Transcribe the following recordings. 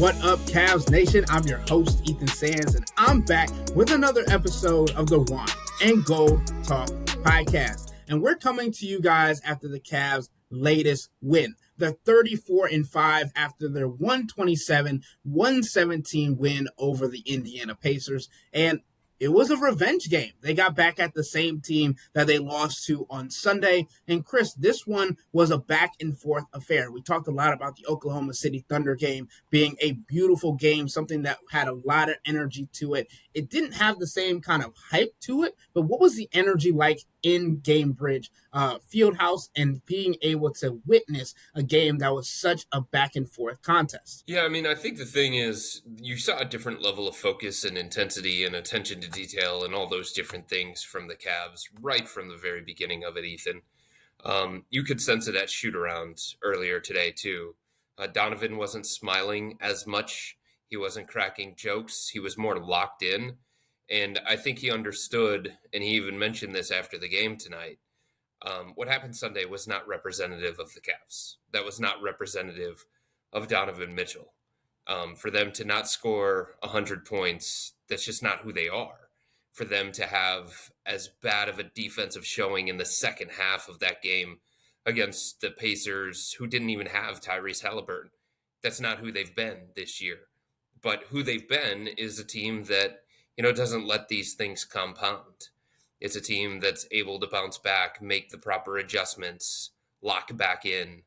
What up, Cavs Nation? I'm your host, Ethan Sands, and I'm back with another episode of the Wine and Gold Talk podcast. And we're coming to you guys after the Cavs' latest win, the 34-5 after their 127-117 win over the Indiana Pacers. And it was a revenge game. They got back at the same team that they lost to on Sunday. And Chris, this one was a back and forth affair. We talked a lot about the Oklahoma City Thunder game being a beautiful game, something that had a lot of energy to it. It didn't have the same kind of hype to it, but what was the energy like in Gamebridge Fieldhouse and being able to witness a game that was such a back and forth contest? Yeah, I mean, I think the thing is you saw a different level of focus and intensity and attention to detail and all those different things from the Cavs right from the very beginning of it, Ethan. You could sense it at shoot-around earlier today, too. Donovan wasn't smiling as much. He wasn't cracking jokes. He was more locked in. And I think he understood, and he even mentioned this after the game tonight, what happened Sunday was not representative of the Cavs. That was not representative of Donovan Mitchell. For them to not score 100 points, that's just not who they are. For them to have as bad of a defensive showing in the second half of that game against the Pacers, who didn't even have Tyrese Halliburton, that's not who they've been this year. But who they've been is a team that, doesn't let these things compound. It's a team that's able to bounce back, make the proper adjustments, lock back in,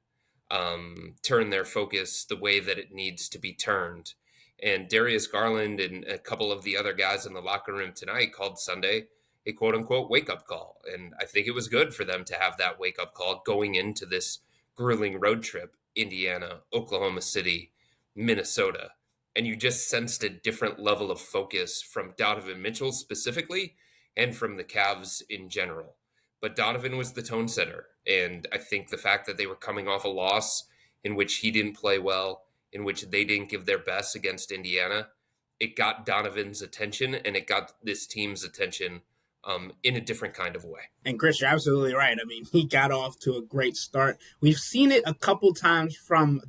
turn their focus the way that it needs to be turned. And Darius, Garland, and a couple of the other guys in the locker room tonight called Sunday a quote-unquote wake-up call. And I think it was good for them to have that wake-up call going into this grueling road trip, Indiana, Oklahoma City, Minnesota. And you just sensed a different level of focus from Donovan Mitchell specifically and from the Cavs in general. But Donovan was the tone setter. And I think the fact that they were coming off a loss in which he didn't play well, in which they didn't give their best against Indiana, it got Donovan's attention and it got this team's attention in a different kind of way. And Chris, you're absolutely right. I mean, he got off to a great start. We've seen it a couple times from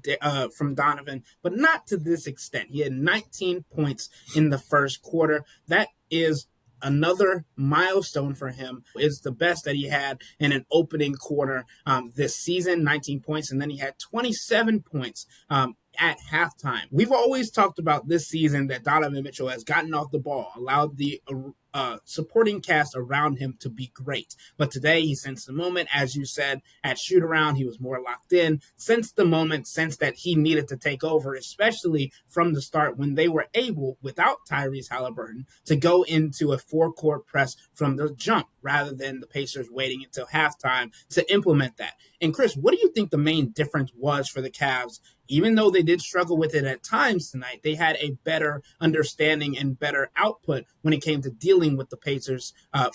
Donovan, but not to this extent. He had 19 points in the first quarter. That is another milestone for him. It's the best that he had in an opening quarter this season, 19 points, and then he had 27 points at halftime. We've always talked about this season that Donovan Mitchell has gotten off the ball, allowed the supporting cast around him to be great. But today he sensed the moment, as you said, at shoot-around, he was more locked in, sensed the moment, sensed that he needed to take over, especially from the start when they were able, without Tyrese Halliburton, to go into a four-court press from the jump rather than the Pacers waiting until halftime to implement that. And Chris, what do you think the main difference was for the Cavs? Even though they did struggle with it at times tonight, they had a better understanding and better output when it came to dealing with the Pacers'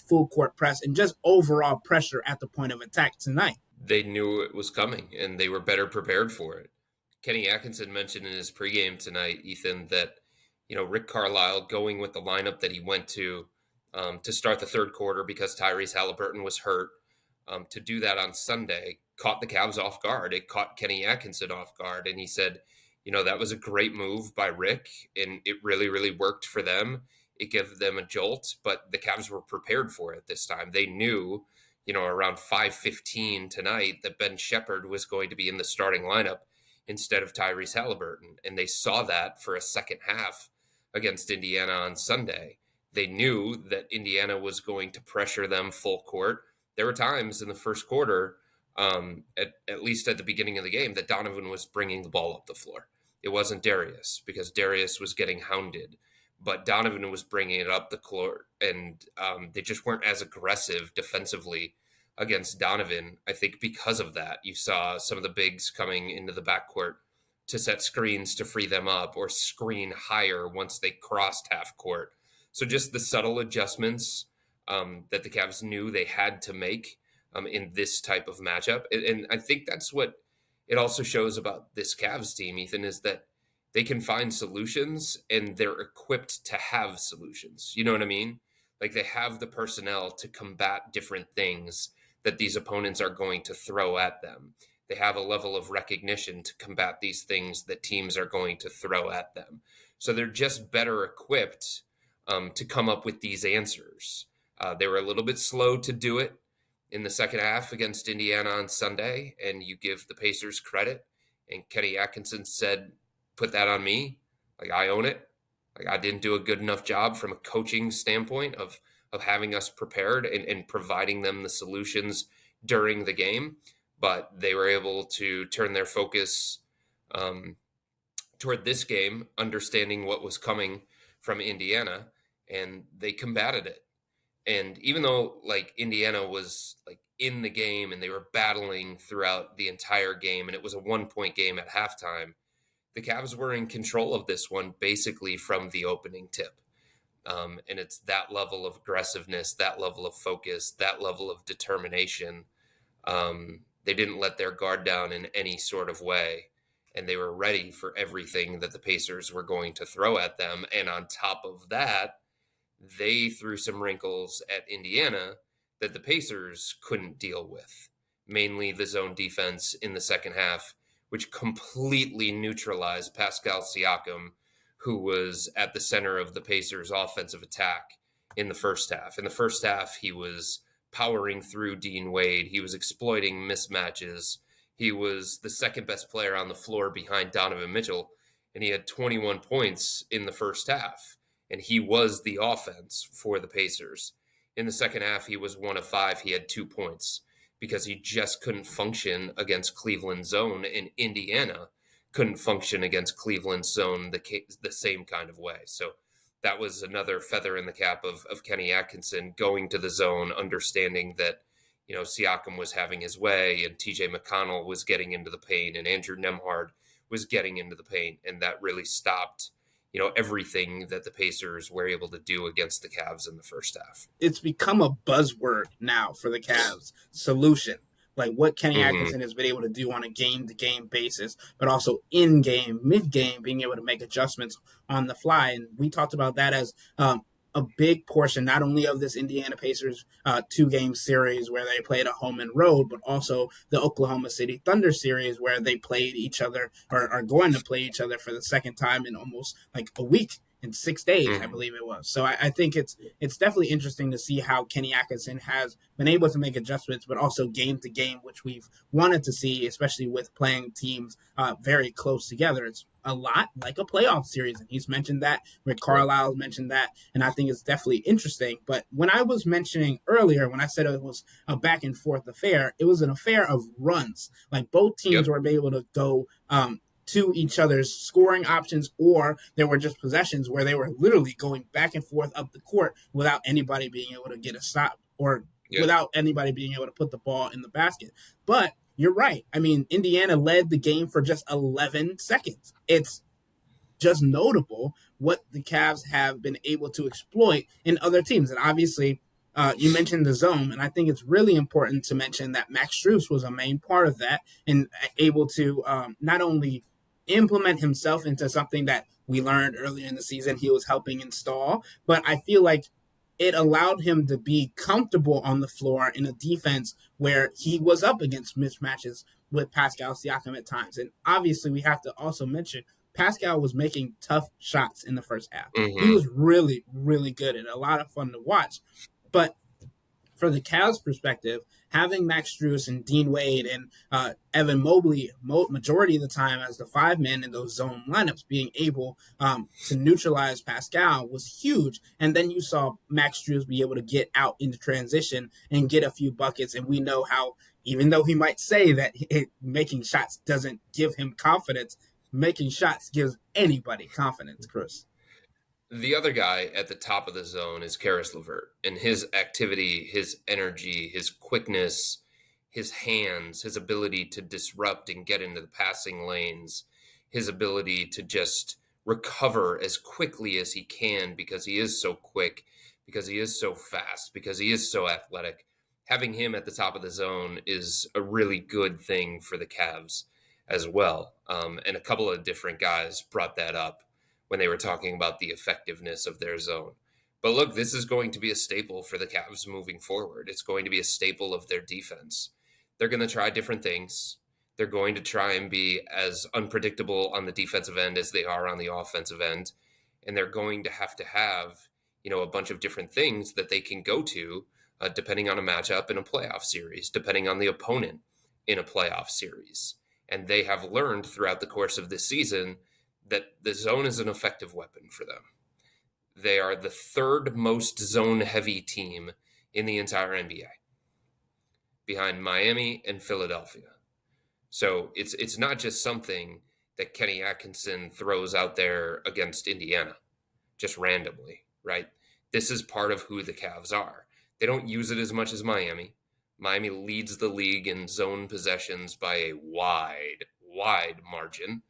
full court press and just overall pressure at the point of attack tonight. They knew it was coming and they were better prepared for it. Kenny Atkinson mentioned in his pregame tonight, Ethan, that Rick Carlisle going with the lineup that he went to start the third quarter because Tyrese Halliburton was hurt, to do that on Sunday caught the Cavs off guard. It caught Kenny Atkinson off guard. And he said, that was a great move by Rick and it really, really worked for them. It gave them a jolt, but the Cavs were prepared for it this time. They knew, around 5:15 tonight that Ben Shepherd was going to be in the starting lineup instead of Tyrese Halliburton. And they saw that for a second half against Indiana on Sunday. They knew that Indiana was going to pressure them full court. There were times in the first quarter, at least at the beginning of the game, that Donovan was bringing the ball up the floor. It wasn't Darius because Darius was getting hounded, but Donovan was bringing it up the court, and they just weren't as aggressive defensively against Donovan. I think because of that, you saw some of the bigs coming into the backcourt to set screens to free them up or screen higher once they crossed half court. So just the subtle adjustments that the Cavs knew they had to make in this type of matchup. And I think that's what it also shows about this Cavs team, Ethan, is that they can find solutions and they're equipped to have solutions. You know what I mean? Like they have the personnel to combat different things that these opponents are going to throw at them. They have a level of recognition to combat these things that teams are going to throw at them. So they're just better equipped to come up with these answers. They were a little bit slow to do it in the second half against Indiana on Sunday, and you give the Pacers credit. And Kenny Atkinson said, "Put that on me. Like, I own it. Like, I didn't do a good enough job from a coaching standpoint of having us prepared and providing them the solutions during the game." But they were able to turn their focus toward this game, understanding what was coming from Indiana, and they combated it. And even though like Indiana was like in the game and they were battling throughout the entire game, and it was a 1-point game at halftime, the Cavs were in control of this one basically from the opening tip. And it's that level of aggressiveness, that level of focus, that level of determination. They didn't let their guard down in any sort of way, and they were ready for everything that the Pacers were going to throw at them. And on top of that, they threw some wrinkles at Indiana that the Pacers couldn't deal with, mainly the zone defense in the second half, which completely neutralized Pascal Siakam, who was at the center of the Pacers' offensive attack in the first half. In the first half, he was powering through Dean Wade. He was exploiting mismatches. He was the second best player on the floor behind Donovan Mitchell, and he had 21 points in the first half. And he was the offense for the Pacers. In the second half, he was 1 of 5. He had 2 points because he just couldn't function against Cleveland's zone, and Indiana couldn't function against Cleveland's zone the same kind of way. So that was another feather in the cap of Kenny Atkinson going to the zone, understanding that, you know, Siakam was having his way and TJ McConnell was getting into the paint and Andrew Nembhard was getting into the paint. And that really stopped, you know, everything that the Pacers were able to do against the Cavs in the first half. It's become a buzzword now for the Cavs. Solution. Like what Kenny Atkinson has been able to do on a game-to-game basis, but also in-game, mid-game, being able to make adjustments on the fly. And we talked about that as a big portion, not only of this Indiana Pacers 2-game series where they played at home and road, but also the Oklahoma City Thunder series where they played each other or are going to play each other for the second time in almost like a week. In 6 days, I believe it was. So I think it's definitely interesting to see how Kenny Atkinson has been able to make adjustments, but also game to game, which we've wanted to see, especially with playing teams very close together. It's a lot like a playoff series, and he's mentioned that. Rick Carlisle's mentioned that, and I think it's definitely interesting. But when I was mentioning earlier, when I said it was a back and forth affair, it was an affair of runs. Like both teams were able to go to each other's scoring options, or there were just possessions where they were literally going back and forth up the court without anybody being able to get a stop or without anybody being able to put the ball in the basket. But you're right. I mean, Indiana led the game for just 11 seconds. It's just notable what the Cavs have been able to exploit in other teams. And obviously, you mentioned the zone, and I think it's really important to mention that Max Strus was a main part of that and able to not only implement himself into something that we learned earlier in the season he was helping install, but I feel like it allowed him to be comfortable on the floor in a defense where he was up against mismatches with Pascal Siakam at times. And obviously we have to also mention Pascal was making tough shots in the first half. He was really, really good and a lot of fun to watch. But for the Cavs' perspective, having Max Strus and Dean Wade and Evan Mobley majority of the time as the 5-man in those zone lineups, being able to neutralize Pascal was huge. And then you saw Max Strus be able to get out into transition and get a few buckets. And we know how, even though he might say that making shots doesn't give him confidence, making shots gives anybody confidence, Chris. The other guy at the top of the zone is Karis LeVert, and his activity, his energy, his quickness, his hands, his ability to disrupt and get into the passing lanes, his ability to just recover as quickly as he can because he is so quick, because he is so fast, because he is so athletic. Having him at the top of the zone is a really good thing for the Cavs as well. And a couple of different guys brought that up when they were talking about the effectiveness of their zone. But look, this is going to be a staple for the Cavs moving forward. It's going to be a staple of their defense. They're going to try different things. They're going to try and be as unpredictable on the defensive end as they are on the offensive end. And they're going to have, a bunch of different things that they can go to depending on a matchup in a playoff series, depending on the opponent in a playoff series. And they have learned throughout the course of this season that the zone is an effective weapon for them. They are the third most zone heavy team in the entire NBA, behind Miami and Philadelphia. So it's not just something that Kenny Atkinson throws out there against Indiana just randomly, right? This is part of who the Cavs are. They don't use it as much as Miami. Miami leads the league in zone possessions by a wide margin.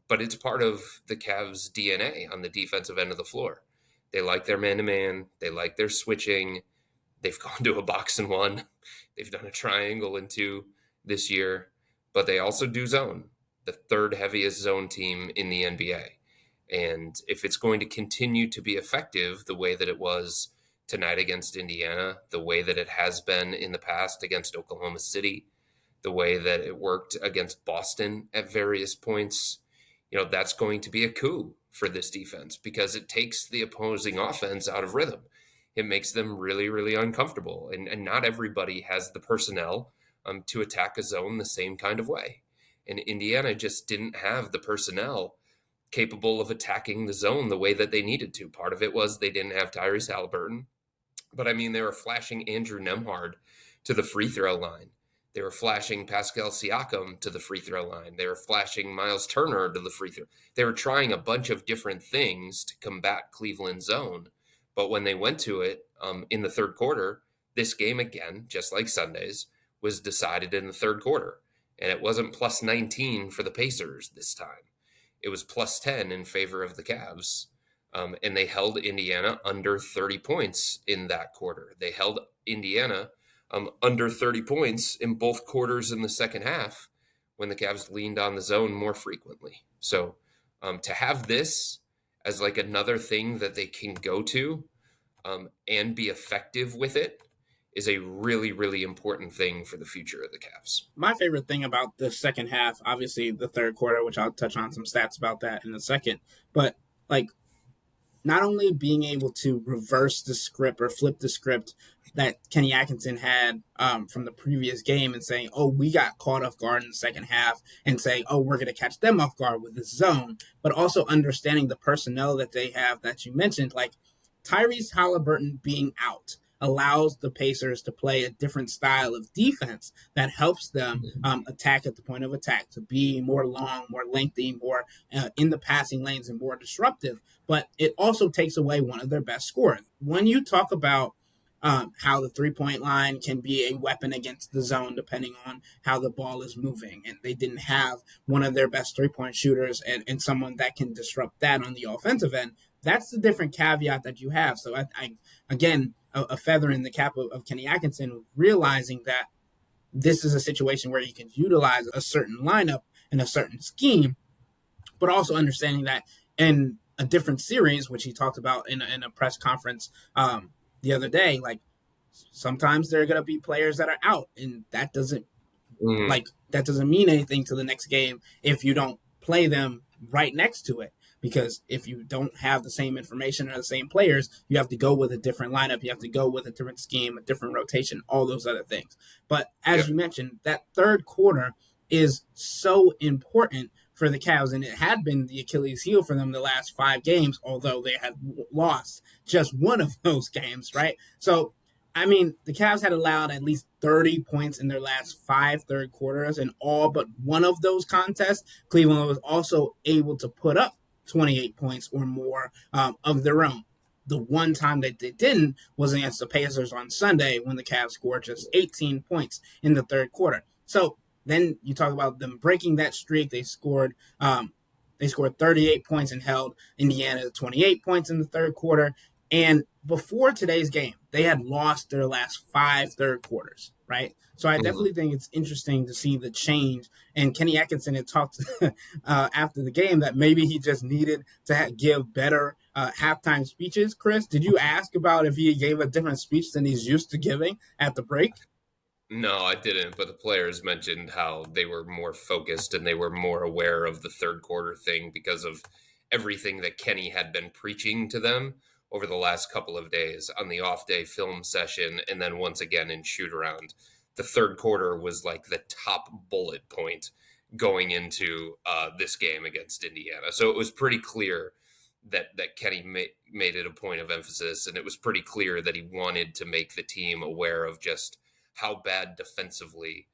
But it's part of the Cavs' DNA on the defensive end of the floor. They like their man-to-man. They like their switching. They've gone to a box and one. They've done a triangle and two this year. But they also do zone, the third heaviest zone team in the NBA. And if it's going to continue to be effective the way that it was tonight against Indiana, the way that it has been in the past against Oklahoma City, the way that it worked against Boston at various points, that's going to be a coup for this defense because it takes the opposing offense out of rhythm. It makes them really, really uncomfortable. And not everybody has the personnel to attack a zone the same kind of way. And Indiana just didn't have the personnel capable of attacking the zone the way that they needed to. Part of it was they didn't have Tyrese Halliburton. But they were flashing Andrew Nembhard to the free throw line. They were flashing Pascal Siakam to the free throw line. They were flashing Miles Turner to the free throw. They were trying a bunch of different things to combat Cleveland's zone. But when they went to it in the third quarter, this game again, just like Sunday's, was decided in the third quarter. And it wasn't plus 19 for the Pacers this time. It was plus 10 in favor of the Cavs. And they held Indiana under 30 points in that quarter. They held Indiana under 30 points in both quarters in the second half when the Cavs leaned on the zone more frequently. So to have this as like another thing that they can go to and be effective with it is a really, really important thing for the future of the Cavs. My favorite thing about the second half, obviously the third quarter, which I'll touch on some stats about that in a second, but not only being able to reverse the script or flip the script that Kenny Atkinson had from the previous game and saying, oh, we got caught off guard in the second half and saying, oh, we're going to catch them off guard with this zone, but also understanding the personnel that they have that you mentioned, like Tyrese Halliburton being out allows the Pacers to play a different style of defense that helps them attack at the point of attack, to be more long, more lengthy, more in the passing lanes and more disruptive. But it also takes away one of their best scorers. When you talk about how the three-point line can be a weapon against the zone depending on how the ball is moving, and they didn't have one of their best three-point shooters and someone that can disrupt that on the offensive end, that's the different caveat that you have. So, I again, a feather in the cap of Kenny Atkinson, realizing that this is a situation where you can utilize a certain lineup and a certain scheme, but also understanding that in a different series, which he talked about in a press conference the other day, like sometimes there are going to be players that are out, and that doesn't mean anything to the next game if you don't play them right next to it. Because if you don't have the same information or the same players, you have to go with a different lineup. You have to go with a different scheme, a different rotation, all those other things. But as you mentioned, that third quarter is so important for the Cavs, and it had been the Achilles heel for them the last 5 games, although they had lost just one of those games, right? So, the Cavs had allowed at least 30 points in their last 5 third quarters, and all but one of those contests, Cleveland was also able to put up 28 points or more of their own. The one time that they didn't was against the Pacers on Sunday when the Cavs scored just 18 points in the third quarter. So then you talk about them breaking that streak. They scored 38 points and held Indiana to 28 points in the third quarter. And before today's game, they had lost their last 5 third quarters, right? So I definitely think it's interesting to see the change. And Kenny Atkinson had talked after the game that maybe he just needed to give better halftime speeches. Chris, did you ask about if he gave a different speech than he's used to giving at the break? No, I didn't. But the players mentioned how they were more focused and they were more aware of the third quarter thing because of everything that Kenny had been preaching to them over the last couple of days on the off day film session and then once again in shoot around. The third quarter was like the top bullet point going into this game against Indiana. So it was pretty clear that Kenny made it a point of emphasis, and it was pretty clear that he wanted to make the team aware of just how bad defensively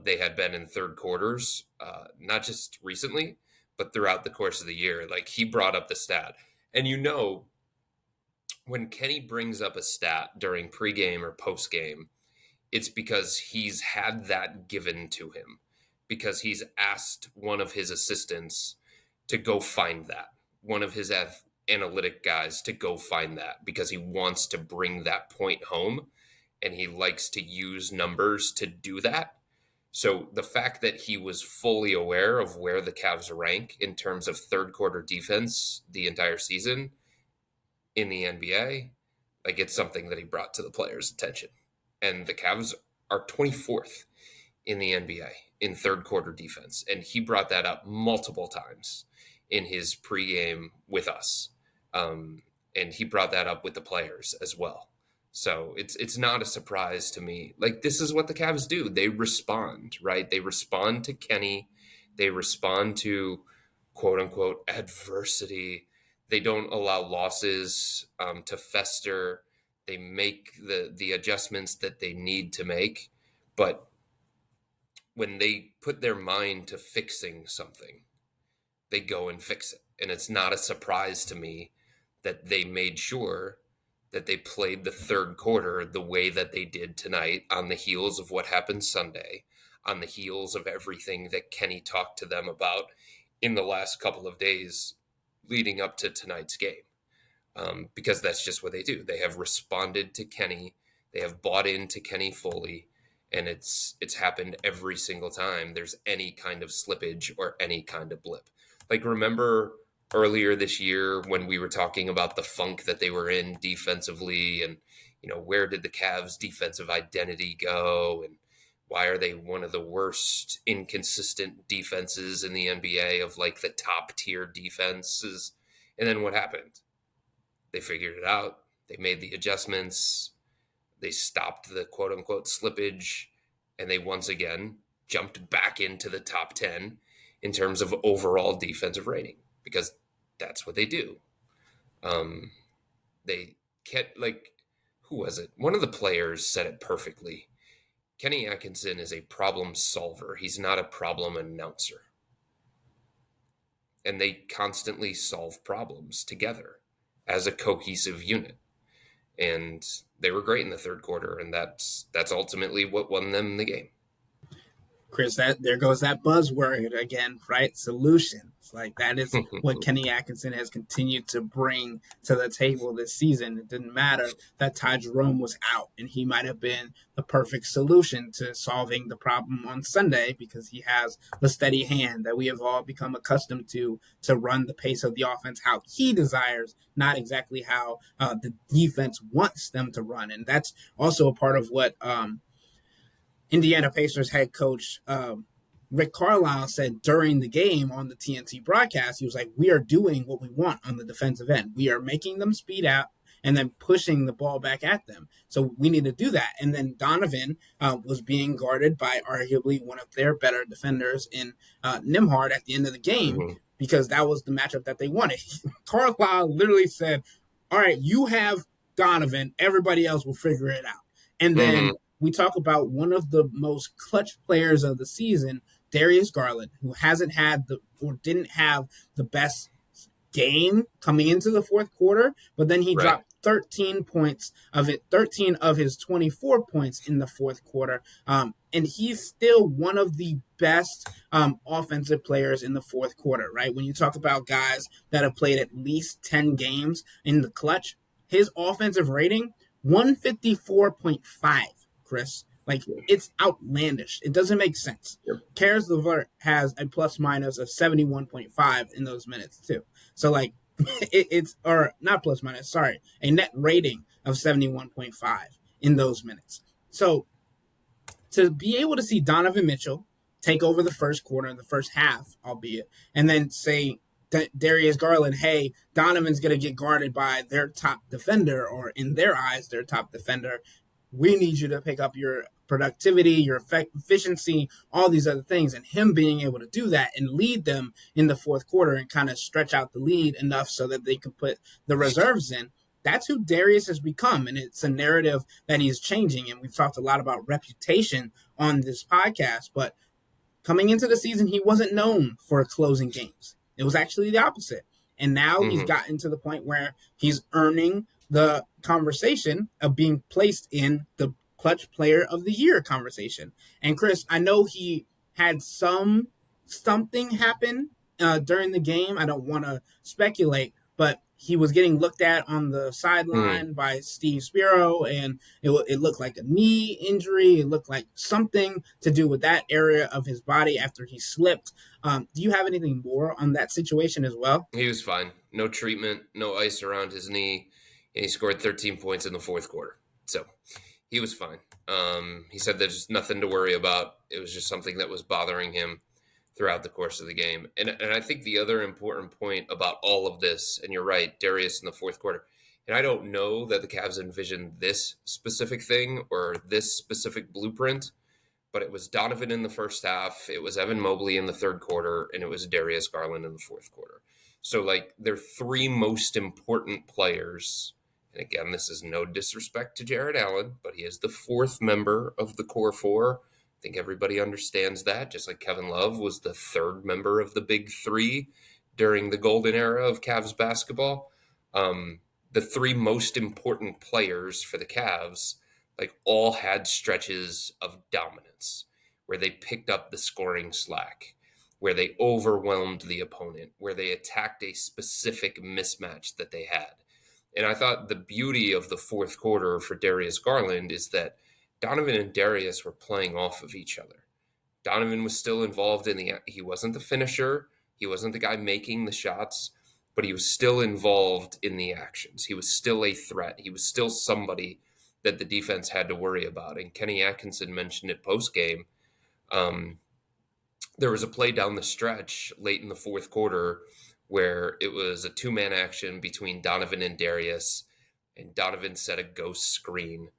they had been in third quarters, not just recently, but throughout the course of the year. Like he brought up the stat, and when Kenny brings up a stat during pregame or postgame, it's because he's had that given to him, because he's asked one of his assistants to go find that, one of his analytic guys to go find that, because he wants to bring that point home and he likes to use numbers to do that. So the fact that he was fully aware of where the Cavs rank in terms of third quarter defense the entire season in the NBA, like it's something that he brought to the players' attention. And the Cavs are 24th in the NBA in third quarter defense. And he brought that up multiple times in his pregame with us. And he brought that up with the players as well. So it's not a surprise to me. Like, this is what the Cavs do. They respond, right? They respond to Kenny. They respond to quote unquote adversity. They don't allow losses to fester. They make the adjustments that they need to make. But when they put their mind to fixing something, they go and fix it. And it's not a surprise to me that they made sure that they played the third quarter the way that they did tonight, on the heels of what happened Sunday, on the heels of everything that Kenny talked to them about in the last couple of days leading up to tonight's game. Because that's just what they do. They have responded to Kenny. They have bought into Kenny fully. And it's happened every single time there's any kind of slippage or any kind of blip. Like, remember earlier this year when we were talking about the funk that they were in defensively, and, where did the Cavs' defensive identity go, and why are they one of the worst inconsistent defenses in the NBA of like the top tier defenses? And then what happened? They figured it out. They made the adjustments. They stopped the quote unquote slippage, and they once again jumped back into the top 10 in terms of overall defensive rating, because that's what they do. They can't, like, who was it? One of the players said it perfectly. Kenny Atkinson is a problem solver. He's not a problem announcer. And they constantly solve problems together as a cohesive unit. And they were great in the third quarter, and that's ultimately what won them the game. Chris, there goes that buzzword again, right? Solutions. Like, that is what Kenny Atkinson has continued to bring to the table this season. It didn't matter that Ty Jerome was out, and he might have been the perfect solution to solving the problem on Sunday, because he has the steady hand that we have all become accustomed to run the pace of the offense how he desires, not exactly how the defense wants them to run. And that's also a part of what Indiana Pacers head coach Rick Carlisle said during the game on the TNT broadcast. He was like, we are doing what we want on the defensive end. We are making them speed out and then pushing the ball back at them. So we need to do that. And then Donovan was being guarded by arguably one of their better defenders in Nembhard at the end of the game, because that was the matchup that they wanted. Carlisle literally said, all right, you have Donovan. Everybody else will figure it out. And then we talk about one of the most clutch players of the season, Darius Garland, who didn't have the best game coming into the fourth quarter, but then he dropped 13 of his 24 points in the fourth quarter. And he's still one of the best offensive players in the fourth quarter, right? When you talk about guys that have played at least 10 games in the clutch, his offensive rating, 154.5. Chris. Like, it's outlandish. It doesn't make sense. Caris LeVert has a plus minus of 71.5 in those minutes too. So like or not plus minus, sorry, a net rating of 71.5 in those minutes. So to be able to see Donovan Mitchell take over the first quarter, the first half, albeit, and then say Darius Garland, hey, Donovan's going to get guarded by their top defender, or in their eyes, their top defender. We need you to pick up your productivity, your efficiency, all these other things. And him being able to do that and lead them in the fourth quarter and kind of stretch out the lead enough so that they can put the reserves in. That's who Darius has become. And it's a narrative that he's changing. And we've talked a lot about reputation on this podcast, but coming into the season, he wasn't known for closing games. It was actually the opposite. And now he's gotten to the point where he's earning the conversation of being placed in the clutch player of the year conversation. And Chris, I know he had something happen during the game. I don't want to speculate, but he was getting looked at on the sideline by Steve Spiro, and it looked like a knee injury. It looked like something to do with that area of his body after he slipped. Do you have anything more on that situation as well? He was fine. No treatment, no ice around his knee, and he scored 13 points in the fourth quarter. So he was fine. He said there's nothing to worry about. It was just something that was bothering him throughout the course of the game. And I think the other important point about all of this, and you're right, Darius in the fourth quarter, and I don't know that the Cavs envisioned this specific thing or this specific blueprint, but it was Donovan in the first half, it was Evan Mobley in the third quarter, and it was Darius Garland in the fourth quarter. So, like, their three most important players, and again, this is no disrespect to Jared Allen, but he is the fourth member of the core four. I think everybody understands that, just like Kevin Love was the third member of the big three during the golden era of Cavs basketball. The three most important players for the Cavs, like, all had stretches of dominance where they picked up the scoring slack, where they overwhelmed the opponent, where they attacked a specific mismatch that they had. And I thought the beauty of the fourth quarter for Darius Garland is that Donovan and Darius were playing off of each other. Donovan was still involved he wasn't the finisher. He wasn't the guy making the shots, but he was still involved in the actions. He was still a threat. He was still somebody that the defense had to worry about. And Kenny Atkinson mentioned it post-game. There was a play down the stretch late in the fourth quarter where it was a two-man action between Donovan and Darius, and Donovan set a ghost screen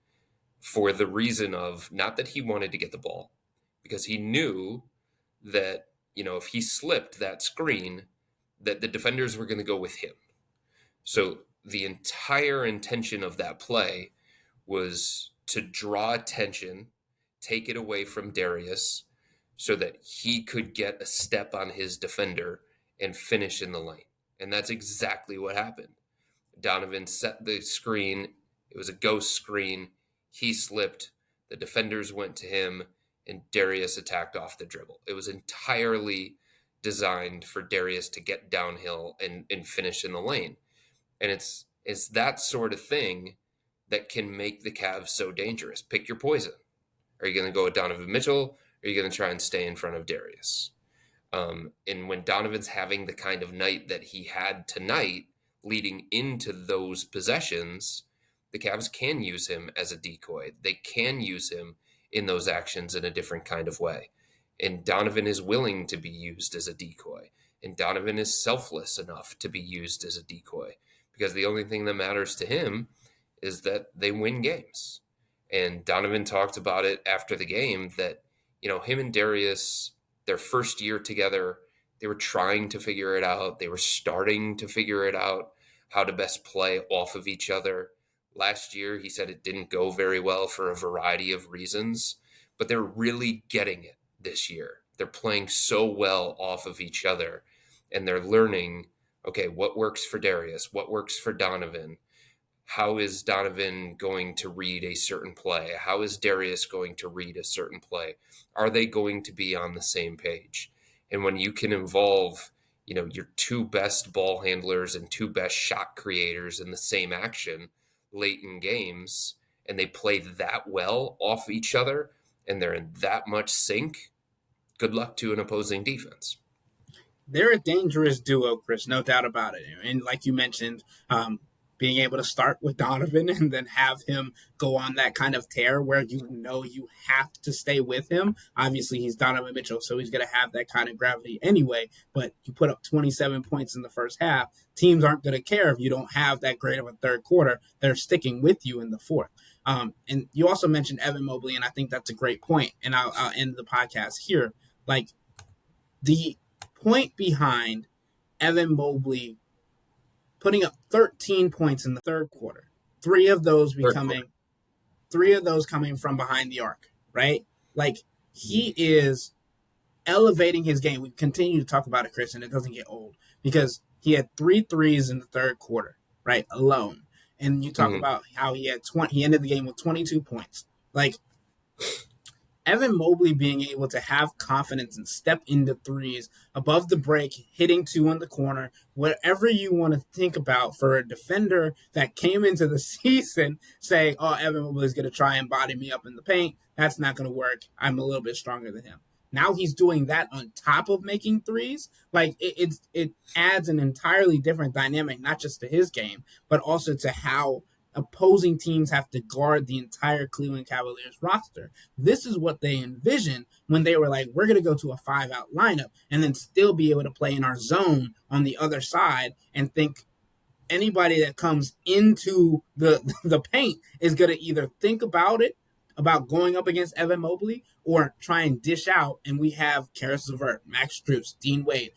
for the reason of not that he wanted to get the ball, because he knew that, if he slipped that screen, that the defenders were going to go with him. So the entire intention of that play was to draw attention, take it away from Darius so that he could get a step on his defender and finish in the lane. And that's exactly what happened. Donovan set the screen. It was a ghost screen. He slipped, the defenders went to him, and Darius attacked off the dribble. It was entirely designed for Darius to get downhill and finish in the lane. And it's that sort of thing that can make the Cavs so dangerous. Pick your poison. Are you going to go with Donovan Mitchell, or are you going to try and stay in front of Darius? And when Donovan's having the kind of night that he had tonight, leading into those possessions, the Cavs can use him as a decoy. They can use him in those actions in a different kind of way. And Donovan is willing to be used as a decoy. And Donovan is selfless enough to be used as a decoy, because the only thing that matters to him is that they win games. And Donovan talked about it after the game that, him and Darius, their first year together, they were trying to figure it out. They were starting to figure it out, how to best play off of each other. Last year, he said it didn't go very well for a variety of reasons, but they're really getting it this year. They're playing so well off of each other, and they're learning, okay, what works for Darius? What works for Donovan? How is Donovan going to read a certain play? How is Darius going to read a certain play? Are they going to be on the same page? And when you can involve, your two best ball handlers and two best shot creators in the same action late in games, and they play that well off each other, and they're in that much sync, good luck to an opposing defense. They're a dangerous duo, Chris, no doubt about it. And like you mentioned, being able to start with Donovan and then have him go on that kind of tear where you know you have to stay with him. Obviously, he's Donovan Mitchell, so he's going to have that kind of gravity anyway. But you put up 27 points in the first half, teams aren't going to care if you don't have that great of a third quarter. They're sticking with you in the fourth. And you also mentioned Evan Mobley, and I think that's a great point. And I'll end the podcast here. Like, the point behind Evan Mobley putting up 13 points in the third quarter, three of those coming from behind the arc, right? Like, he is elevating his game. We continue to talk about it, Chris, and it doesn't get old because he had 3 threes in the third quarter, right, alone. And you talk about how he ended the game with 22 points. Like, Evan Mobley being able to have confidence and step into threes above the break, hitting 2 on the corner, whatever you want to think about for a defender that came into the season saying, oh, Evan Mobley is going to try and body me up in the paint. That's not going to work. I'm a little bit stronger than him. Now he's doing that on top of making threes. Like, it adds an entirely different dynamic, not just to his game, but also to how opposing teams have to guard the entire Cleveland Cavaliers roster. This is what they envisioned when they were like, we're going to go to a 5-out lineup and then still be able to play in our zone on the other side and think anybody that comes into the paint is going to either think about going up against Evan Mobley or try and dish out. And we have Karis LeVert, Max Strus, Dean Wade,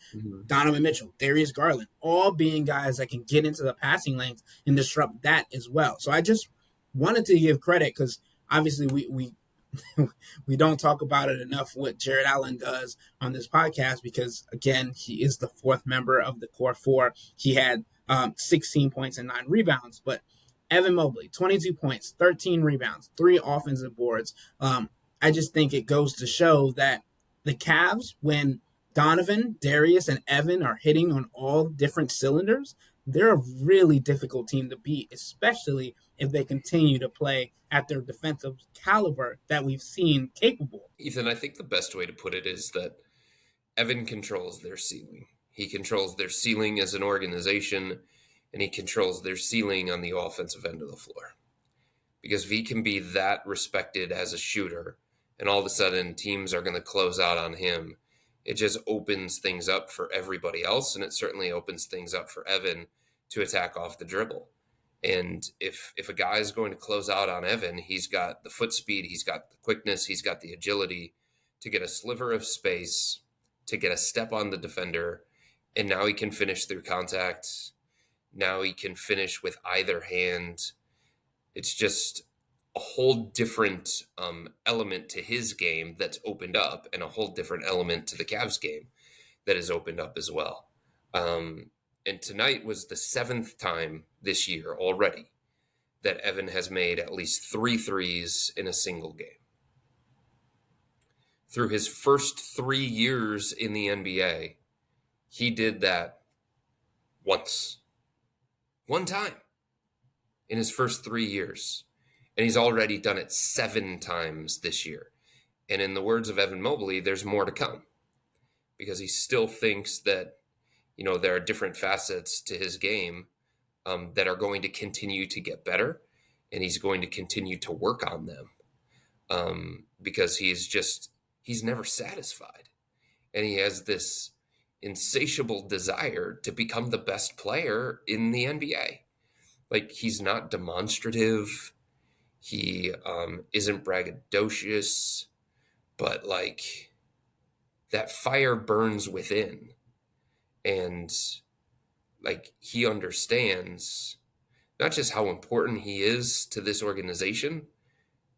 Donovan Mitchell, Darius Garland, all being guys that can get into the passing lanes and disrupt that as well. So I just wanted to give credit because obviously we don't talk about it enough what Jared Allen does on this podcast because, again, he is the fourth member of the core four. He had 16 points and 9 rebounds, but Evan Mobley, 22 points, 13 rebounds, 3 offensive boards. I just think it goes to show that the Cavs, when Donovan, Darius, and Evan are hitting on all different cylinders, they're a really difficult team to beat, especially if they continue to play at their defensive caliber that we've seen capable. Ethan, I think the best way to put it is that Evan controls their ceiling. He controls their ceiling as an organization, and he controls their ceiling on the offensive end of the floor. Because if he can be that respected as a shooter, and all of a sudden teams are going to close out on him, it just opens things up for everybody else, and it certainly opens things up for Evan to attack off the dribble. And if a guy is going to close out on Evan, he's got the foot speed, he's got the quickness, he's got the agility to get a sliver of space, to get a step on the defender, and now he can finish through contact. Now he can finish with either hand. It's just a whole different element to his game that's opened up, and a whole different element to the Cavs game that is opened up as well. And tonight was the 7th time this year already that Evan has made at least 3 threes in a single game. Through his first 3 years in the NBA, he did that once. One time in his first 3 years. And he's already done it 7 times this year. And in the words of Evan Mobley, there's more to come. Because he still thinks that, there are different facets to his game that are going to continue to get better. And he's going to continue to work on them. Because he's never satisfied. And he has this insatiable desire to become the best player in the NBA. Like, he's not demonstrative. He isn't braggadocious, but like that fire burns within. And like he understands not just how important he is to this organization,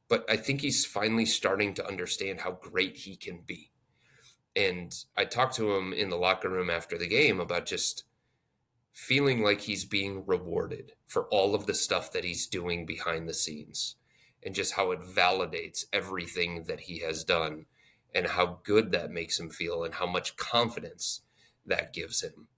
but I think he's finally starting to understand how great he can be. And I talked to him in the locker room after the game about just feeling like he's being rewarded for all of the stuff that he's doing behind the scenes, and just how it validates everything that he has done, and how good that makes him feel, and how much confidence that gives him.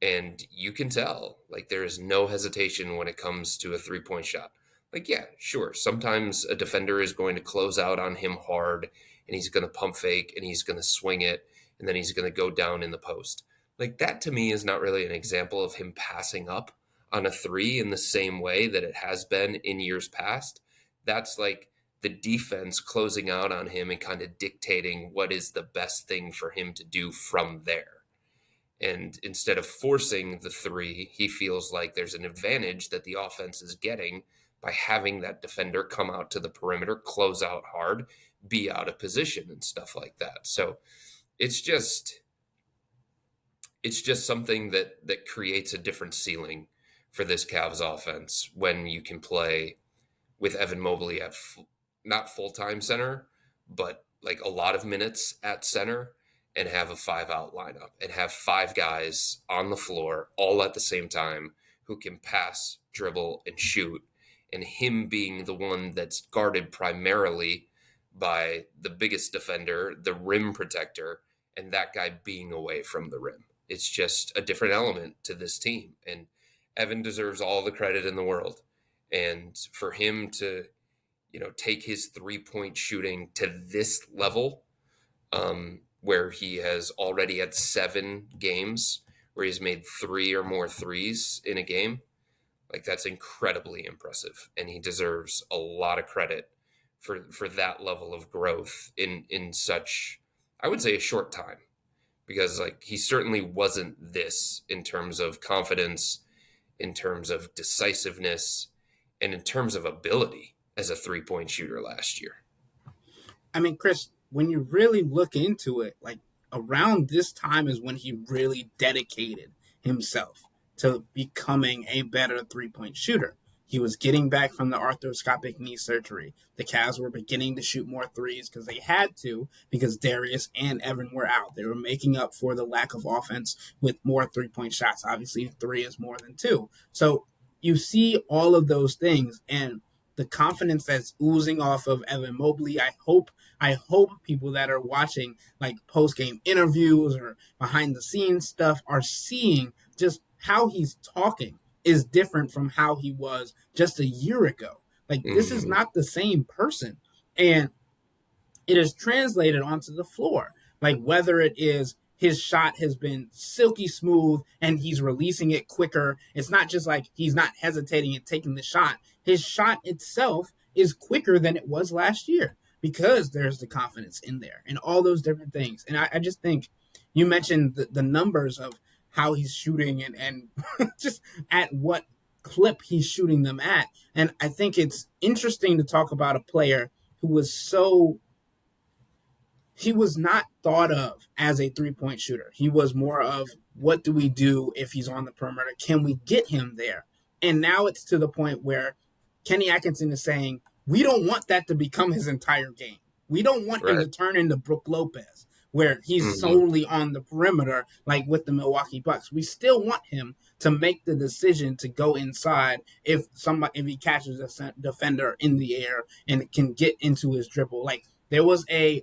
And you can tell, like, there is no hesitation when it comes to a 3-point shot. Like, yeah, sure, sometimes a defender is going to close out on him hard, and he's going to pump fake, and he's going to swing it, and then he's going to go down in the post. Like, that to me is not really an example of him passing up on a three in the same way that it has been in years past, that's like the defense closing out on him and kind of dictating what is the best thing for him to do from there. And instead of forcing the three, he feels like there's an advantage that the offense is getting by having that defender come out to the perimeter, close out hard, be out of position and stuff like that. So it's just something that creates a different ceiling for this Cavs offense when you can play with Evan Mobley at not full-time center, but like a lot of minutes at center, and have a 5-out lineup and have 5 guys on the floor all at the same time who can pass, dribble, and shoot, and him being the one that's guarded primarily by the biggest defender, the rim protector, and that guy being away from the rim. It's just a different element to this team, and Evan deserves all the credit in the world. And for him to, take his 3-point shooting to this level, where he has already had 7 games where he's made 3 or more threes in a game, like that's incredibly impressive. And he deserves a lot of credit for that level of growth in such, I would say, a short time, because like he certainly wasn't this in terms of confidence, in terms of decisiveness, and in terms of ability as a 3-point shooter last year. I mean, Chris, when you really look into it, like around this time is when he really dedicated himself to becoming a better 3-point shooter. He was getting back from the arthroscopic knee surgery. The Cavs were beginning to shoot more threes because they had to, because Darius and Evan were out. They were making up for the lack of offense with more 3-point shots. Obviously, 3 is more than 2. So you see all of those things, and the confidence that's oozing off of Evan Mobley. I hope people that are watching like post-game interviews or behind the scenes stuff are seeing just how he's talking is different from how he was just a year ago. Like, this is not the same person. And it is translated onto the floor. Like, whether it is his shot has been silky smooth and he's releasing it quicker. It's not just like he's not hesitating and taking the shot. His shot itself is quicker than it was last year because there's the confidence in there and all those different things. And I just think you mentioned the numbers of how he's shooting and just at what clip he's shooting them at. And I think it's interesting to talk about a player who was he was not thought of as a 3-point shooter. He was more of, what do we do if he's on the perimeter? Can we get him there? And now it's to the point where Kenny Atkinson is saying, we don't want that to become his entire game. We don't want him to turn into Brook Lopez, where he's solely on the perimeter, like with the Milwaukee Bucks. We still want him to make the decision to go inside if he catches a defender in the air and can get into his dribble. Like, there was a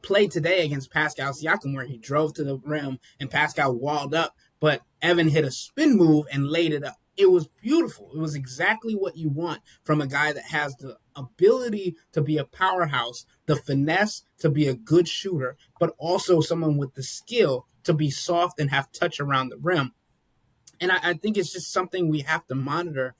play today against Pascal Siakam where he drove to the rim and Pascal walled up, but Evan hit a spin move and laid it up. It was beautiful. It was exactly what you want from a guy that has the ability to be a powerhouse, the finesse to be a good shooter, but also someone with the skill to be soft and have touch around the rim. And I think it's just something we have to monitor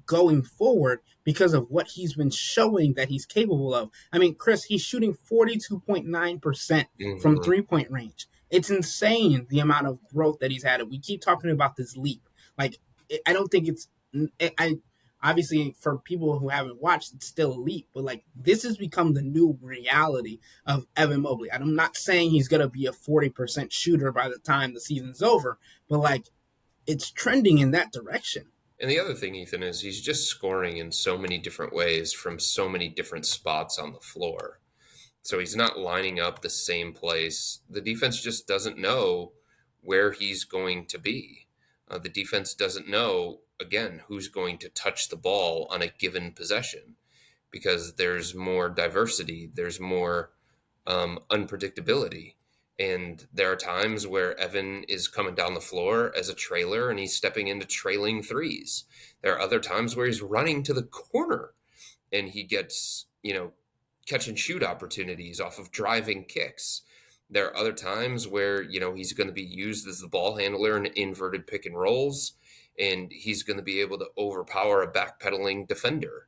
going forward because of what he's been showing that he's capable of. I mean, Chris, he's shooting 42.9% from 3-point range. It's insane the amount of growth that he's had. We keep talking about this leap. Like, I don't think obviously for people who haven't watched, it's still a leap, but like, this has become the new reality of Evan Mobley. I'm not saying he's going to be a 40% shooter by the time the season's over, but like, it's trending in that direction. And the other thing, Ethan, is he's just scoring in so many different ways from so many different spots on the floor. So he's not lining up the same place. The defense just doesn't know where he's going to be. The defense doesn't know, again, who's going to touch the ball on a given possession because there's more diversity. There's more unpredictability. And there are times where Evan is coming down the floor as a trailer and he's stepping into trailing threes. There are other times where he's running to the corner and he gets, catch and shoot opportunities off of driving kicks. There are other times where, he's going to be used as the ball handler in inverted pick and rolls. and he's going to be able to overpower a backpedaling defender.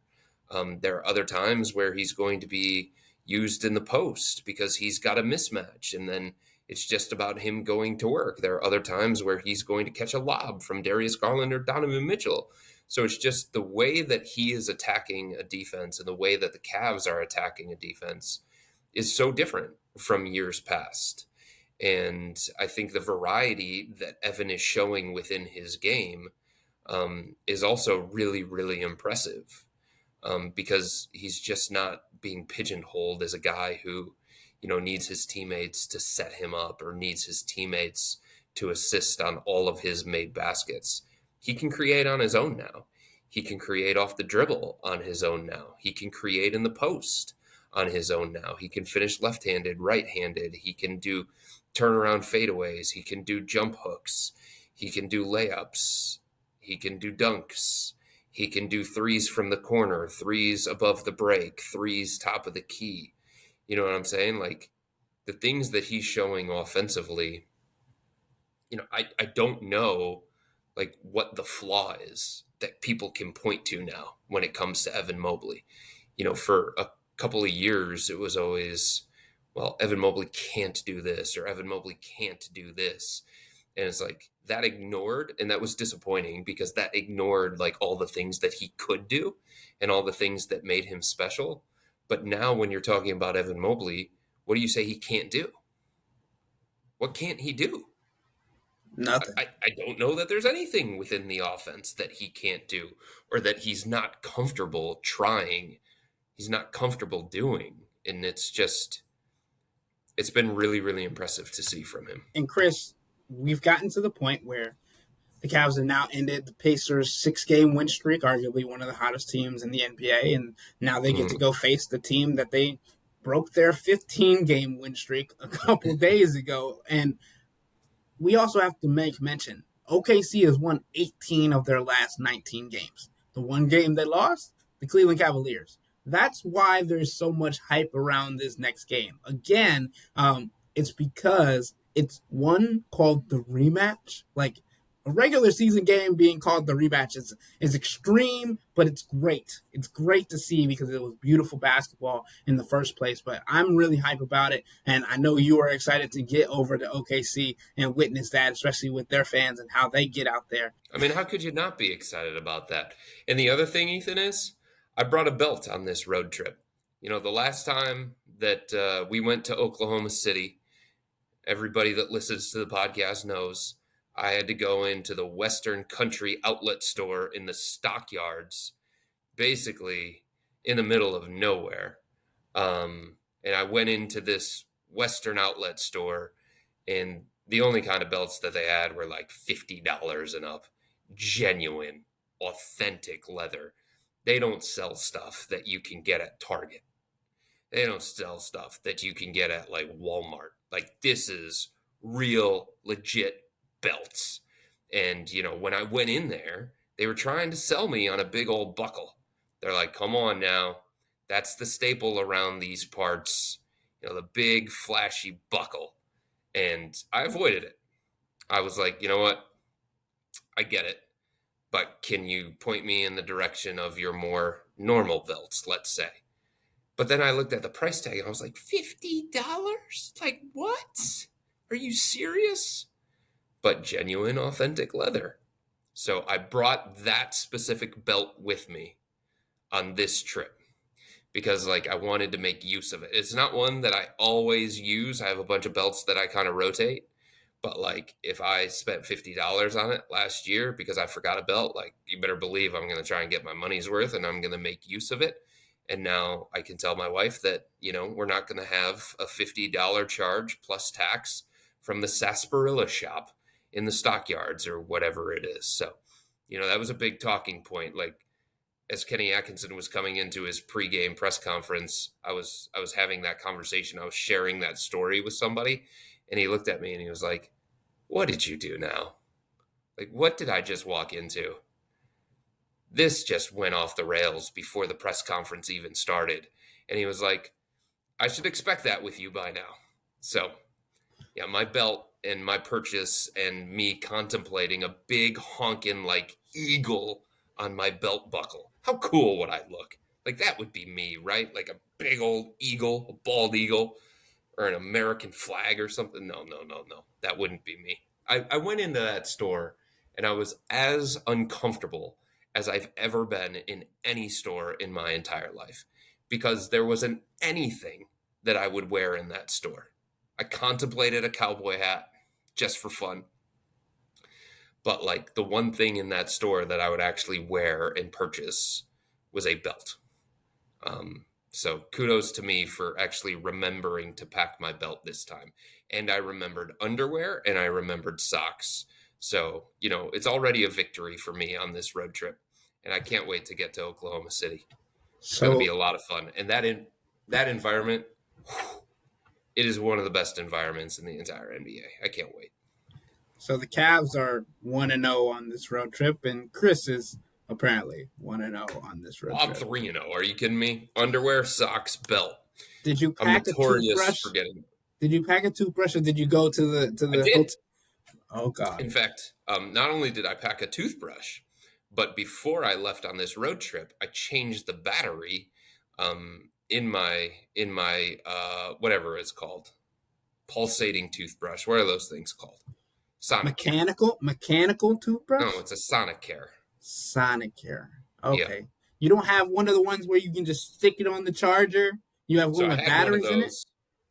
There are other times where he's going to be used in the post because he's got a mismatch, and then it's just about him going to work. There are other times where he's going to catch a lob from Darius Garland or Donovan Mitchell. So it's just the way that he is attacking a defense and the way that the Cavs are attacking a defense is so different from years past. And I think the variety that Evan is showing within his game is also really, really impressive, because he's just not being pigeonholed as a guy who, needs his teammates to set him up or needs his teammates to assist on all of his made baskets. He can create on his own now. He can create off the dribble on his own now. He can create in the post on his own now. He can finish left-handed, right-handed. He can do turnaround fadeaways. He can do jump hooks. He can do layups. He can do dunks. He can do threes from the corner, threes above the break, threes top of the key. You know what I'm saying? Like, the things that he's showing offensively, I don't know, like, what the flaw is that people can point to now when it comes to Evan Mobley. For a couple of years, it was always, well, Evan Mobley can't do this, or Evan Mobley can't do this. And it's like that ignored, and that was disappointing because that ignored like all the things that he could do and all the things that made him special. But now when you're talking about Evan Mobley, what do you say he can't do? What can't he do? Nothing. I don't know that there's anything within the offense that he can't do or that he's not comfortable trying. He's not comfortable doing. And it's been really, really impressive to see from him. And Chris, we've gotten to the point where the Cavs have now ended the Pacers' 6-game win streak, arguably one of the hottest teams in the NBA, and now they get to go face the team that they broke their 15-game win streak a couple days ago. And we also have to make mention, OKC has won 18 of their last 19 games. The one game they lost, the Cleveland Cavaliers. That's why there's so much hype around this next game. Again, it's because it's one called the rematch. Like, a regular season game being called the rematch is extreme, but it's great. It's great to see because it was beautiful basketball in the first place. But I'm really hype about it, and I know you are excited to get over to OKC and witness that, especially with their fans and how they get out there. I mean, how could you not be excited about that? And the other thing, Ethan, is I brought a belt on this road trip. The last time that we went to Oklahoma City, everybody that listens to the podcast knows I had to go into the Western Country outlet store in the stockyards, basically in the middle of nowhere. And I went into this Western outlet store, and the only kind of belts that they had were like $50 and up. Genuine, authentic leather. They don't sell stuff that you can get at Target. They don't sell stuff that you can get at like Walmart. Like, this is real, legit belts. And, when I went in there, they were trying to sell me on a big old buckle. They're like, come on now. That's the staple around these parts. The big, flashy buckle. And I avoided it. I was like, you know what? I get it. But can you point me in the direction of your more normal belts, let's say? But then I looked at the price tag and I was like, $50? Like, what? Are you serious? But genuine, authentic leather. So I brought that specific belt with me on this trip because, like, I wanted to make use of it. It's not one that I always use. I have a bunch of belts that I kind of rotate. But, like, if I spent $50 on it last year because I forgot a belt, like, you better believe I'm going to try and get my money's worth and I'm going to make use of it. And now I can tell my wife that, we're not going to have a $50 charge plus tax from the sarsaparilla shop in the stockyards or whatever it is. So, that was a big talking point. Like, as Kenny Atkinson was coming into his pregame press conference, I was having that conversation. I was sharing that story with somebody, and he looked at me and he was like, what did you do now? Like, what did I just walk into? This just went off the rails before the press conference even started. And he was like, I should expect that with you by now. So Yeah, my belt and my purchase and me contemplating a big honking like eagle on my belt buckle. How cool would I look? Like that would be me, right? Like a big old eagle, a bald eagle, or an American flag or something. No, no, no, no. That wouldn't be me. I went into that store and I was as uncomfortable as I've ever been in any store in my entire life because there wasn't anything that I would wear in that store. I contemplated a cowboy hat just for fun, but like the one thing in that store that I would actually wear and purchase was a belt. So kudos to me for actually remembering to pack my belt this time. And I remembered underwear and I remembered socks. So, it's already a victory for me on this road trip. And I can't wait to get to Oklahoma City. It's going to be So a lot of fun. And that environment, it is one of the best environments in the entire NBA. I can't wait. so the Cavs are 1-0 on this road trip, and Chris is apparently 1-0 on this road Well, I'm trip. 3-0. Are you kidding me? Underwear, socks, belt. Did you I'm pack a notorious toothbrush? for getting. Did you pack a toothbrush, or did you go to the I did. hotel? Oh God! In fact, not only did I pack a toothbrush, but before I left on this road trip, I changed the battery in my whatever it's called, pulsating toothbrush. What are those things called? Sonicare. Mechanical No, toothbrush. it's a Sonicare. Sonicare. Yeah. Okay. You don't have one of the ones where you can just stick it on the charger. You have So one I with had one of batteries in it. those.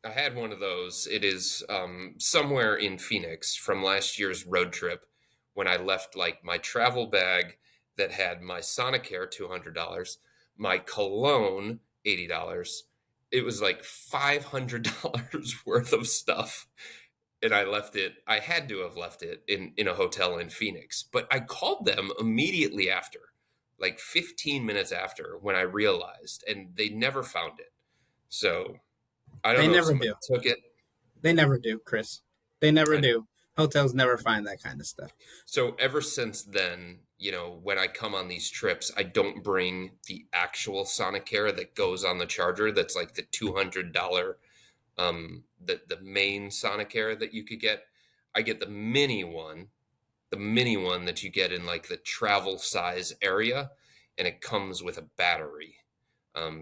I had one of those. It is somewhere in Phoenix from last year's road trip when I left like my travel bag that had my Sonicare $200, my cologne $80. It was like $500 worth of stuff. And I left it. I had to have left it in a hotel in Phoenix. But I called them immediately after, like 15 minutes after, when I realized, and they never found it. So I don't They know if never somebody do. took it. They never do, Chris. They never I know. do. Hotels never find that kind of stuff. So ever since then, when I come on these trips, I don't bring the actual Sonicare that goes on the charger. That's like the $200, the main Sonicare that you could get. I get the mini one that you get in like the travel size area, and it comes with a battery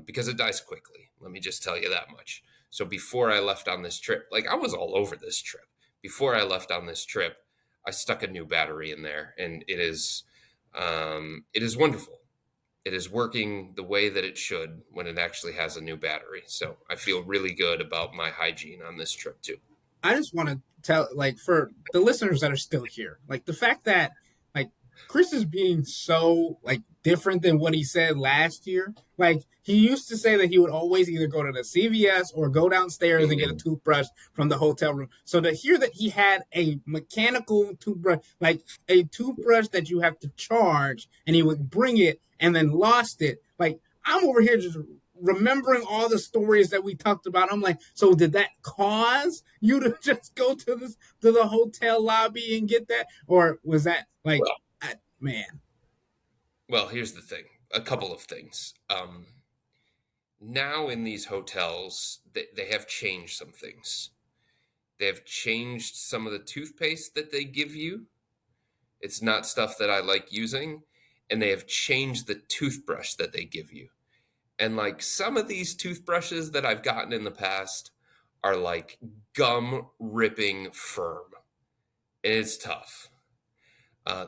because it dies quickly. Let me just tell you that much. So before I left on this trip, like I was all over this trip. Before I left on this trip, I stuck a new battery in there, and it is wonderful. It is working the way that it should when it actually has a new battery. So I feel really good about my hygiene on this trip too. I just want to tell, like, for the listeners that are still here, like, the fact that, like, Chris is being so, like, different than what he said last year. Like, he used to say that he would always either go to the CVS or go downstairs and get a toothbrush from the hotel room. So to hear that he had a mechanical toothbrush, like a toothbrush that you have to charge, and he would bring it and then lost it, like, I'm over here just remembering all the stories that we talked about. I'm like, so did that cause you to just go to the hotel lobby and get that, or was that like, Well, man? well, here's the thing. A couple of things. Now in these hotels, they have changed some things. They have changed some of the toothpaste that they give you. It's not stuff that I like using. And they have changed the toothbrush that they give you. And like some of these toothbrushes that I've gotten in the past are like gum ripping firm. And it's tough.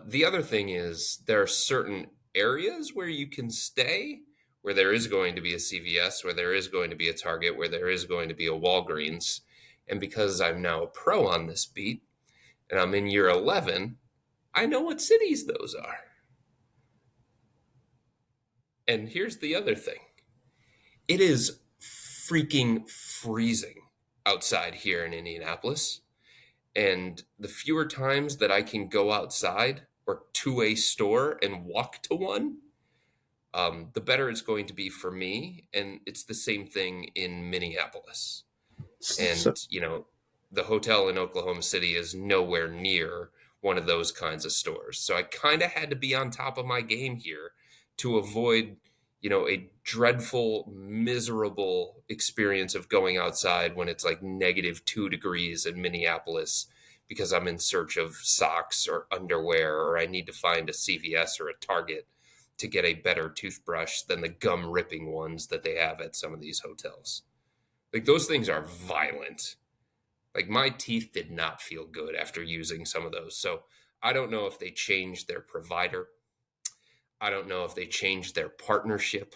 The other thing is there are certain areas where you can stay, where there is going to be a CVS, where there is going to be a Target, where there is going to be a Walgreens. And because I'm now a pro on this beat and I'm in year 11, I know what cities those are. And here's the other thing. It is freaking freezing outside here in Indianapolis. And the fewer times that I can go outside or to a store and walk to one, the better it's going to be for me. And it's the same thing in Minneapolis. So, And, the hotel in Oklahoma City is nowhere near one of those kinds of stores. So I kind of had to be on top of my game here to avoid, a dreadful, miserable experience of going outside when it's like -2 degrees in Minneapolis because I'm in search of socks or underwear, or I need to find a CVS or a Target to get a better toothbrush than the gum ripping ones that they have at some of these hotels. Like, those things are violent. Like, my teeth did not feel good after using some of those. So I don't know if they changed their provider. I don't know if they changed their partnership,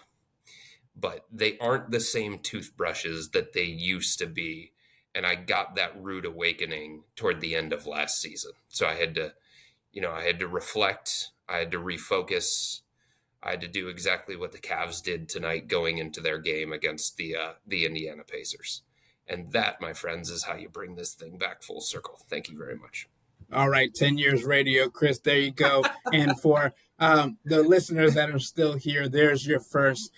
but they aren't the same toothbrushes that they used to be. And I got that rude awakening toward the end of last season. So I had to reflect. I had to refocus. I had to do exactly what the Cavs did tonight going into their game against the Indiana Pacers. And that, my friends, is how you bring this thing back full circle. Thank you very much. All right, 10 years radio, Chris, there you go. And for the listeners that are still here, there's your first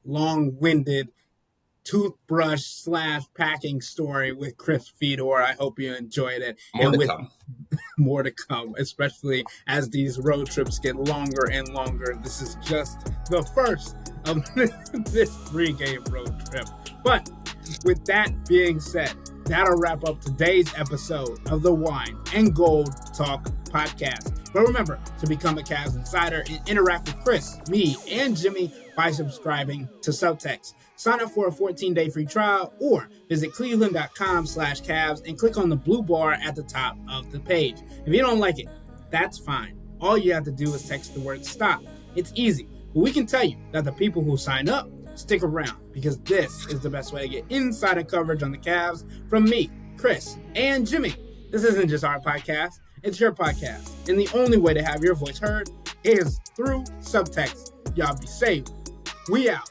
long-winded toothbrush / packing story with Chris Fedor. I hope you enjoyed it. More to come, especially as these road trips get longer and longer. This is just the first of this 3-game road trip. But with that being said, that'll wrap up today's episode of the Wine and Gold Talk podcast. But remember to become a Cavs Insider and interact with Chris, me, and Jimmy by subscribing to Subtext. Sign up for a 14-day free trial or visit cleveland.com/Cavs and click on the blue bar at the top of the page. If you don't like it, that's fine. All you have to do is text the word STOP. It's easy, but we can tell you that the people who sign up stick around because this is the best way to get insider coverage on the Cavs from me, Chris, and Jimmy. This isn't just our podcast, it's your podcast. And the only way to have your voice heard is through Subtext. Y'all be safe. We out.